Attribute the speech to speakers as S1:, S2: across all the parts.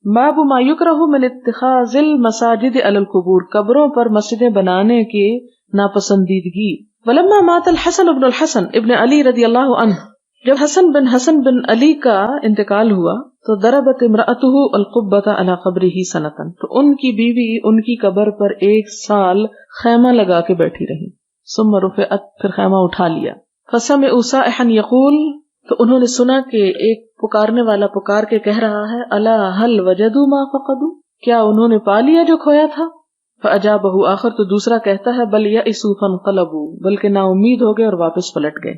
S1: باب ما یکرہ من اتخاذ المساجد علی القبور، قبروں پر مسجدیں بنانے کی ناپسندیدگی. ولما مات الحسن بن الحسن ابن علی رضی اللہ عنہ، جب حسن بن علی کا انتقال ہوا تو ضربت امرأته القبۃ علی قبرہ سنۃ، تو ان کی بیوی ان کی قبر پر 1 سال خیمہ لگا کے بیٹھی رہی. ثم رفعت، پھر خیمہ اٹھا لیا. فسمعوا صائحا یقول، تو انہوں نے سنا کہ ایک پکارنے والا پکار کے کہہ رہا ہے، الا هل وجدوا ما فقدوا، کیا انہوں نے پا لیا جو کھویا تھا؟ فاجابہ آخر، تو دوسرا کہتا ہے، بل یئسوا فانقلبوا، بلکہ نا امید ہو گئے اور واپس پلٹ گئے.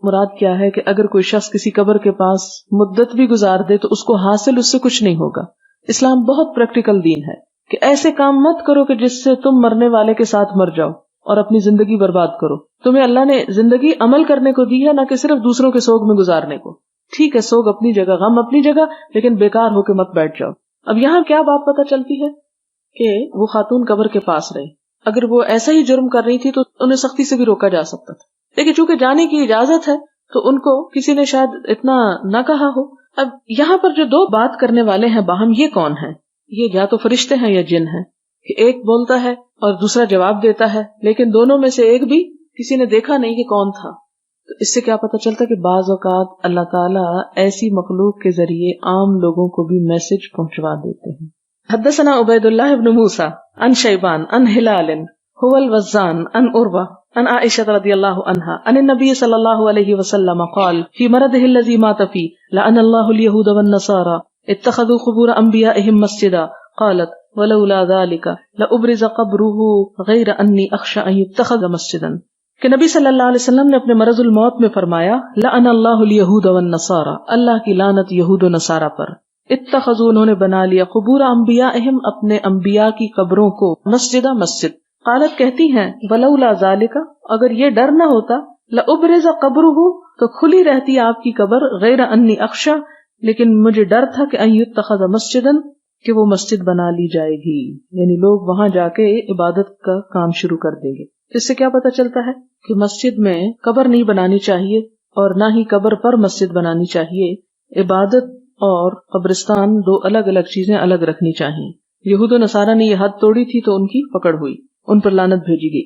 S1: مراد کیا ہے کہ اگر کوئی شخص کسی قبر کے پاس مدت بھی گزار دے تو اس کو حاصل اس سے کچھ نہیں ہوگا. اسلام بہت پریکٹیکل دین ہے کہ ایسے کام مت کرو کہ جس سے تم مرنے والے کے ساتھ مر جاؤ اور اپنی زندگی برباد کرو. تمہیں اللہ نے زندگی عمل کرنے کو دی ہے، نہ کہ صرف دوسروں کے سوگ میں گزارنے کو. ٹھیک ہے، سوگ اپنی جگہ، غم اپنی جگہ، لیکن بیکار ہو کے مت بیٹھ جاؤ. اب یہاں کیا بات پتہ چلتی ہے کہ وہ خاتون قبر کے پاس رہی. اگر وہ ایسا ہی جرم کر رہی تھی تو انہیں سختی سے بھی روکا جا سکتا تھا، لیکن چونکہ جانے کی اجازت ہے تو ان کو کسی نے شاید اتنا نہ کہا ہو. اب یہاں پر جو 2 بات کرنے والے ہیں باہم، یہ کون ہیں؟ یہ یا تو فرشتے ہیں یا جن ہیں. ایک بولتا ہے اور دوسرا جواب دیتا ہے، لیکن دونوں میں سے ایک بھی کسی نے دیکھا نہیں کہ کون تھا. تو اس سے کیا پتہ چلتا کہ بعض اوقات اللہ تعالیٰ ایسی مخلوق کے ذریعے عام لوگوں کو بھی میسج پہنچوا دیتے ہیں. حدثنا عبید اللہ بن موسیٰ عن شیبان عن ہلال هو الوزان عن عروہ عن عائشہ رضی اللہ عنہا عن النبی صلی اللہ علیہ وسلم قال فی مرضه الذی مات فیہ لعن اللہ اليہود والنصارى اتخذوا قبور انبیائهم مسجدا. قالت ولولا ذلك لأبرز قبره غیر انی اخشى ان يتخذ مسجدا، کہ نبی صلی اللہ علیہ وسلم نے اپنے مرض الموت میں فرمایا، لعن اللہ الیہود والنصارى، اللہ کی لعنت یہود و نصارہ پر. اتخذوا، انہوں نے بنا لیا، قبور انبیائہم، اپنے انبیاء کی قبروں کو، مسجدہ، مسجد. قالت، کہتی ہیں، ولولا ذالک، اگر یہ ڈر نہ ہوتا، لأبرز قبرہ، تو کھلی رہتی آپ کی قبر، غیر انی اخشى، لیکن مجھے ڈر تھا کہ ان یتخذ مسجدا، کہ وہ مسجد بنا لی جائے گی، یعنی لوگ وہاں جا کے عبادت کا کام شروع کر دیں گے. اس سے کیا پتہ چلتا ہے کہ مسجد میں قبر نہیں بنانی چاہیے اور نہ ہی قبر پر مسجد بنانی چاہیے. عبادت اور قبرستان 2 الگ الگ چیزیں الگ رکھنی چاہیے. یہود و نصارہ نے یہ حد توڑی تھی تو ان کی پکڑ ہوئی، ان پر لعنت بھیجی گئی.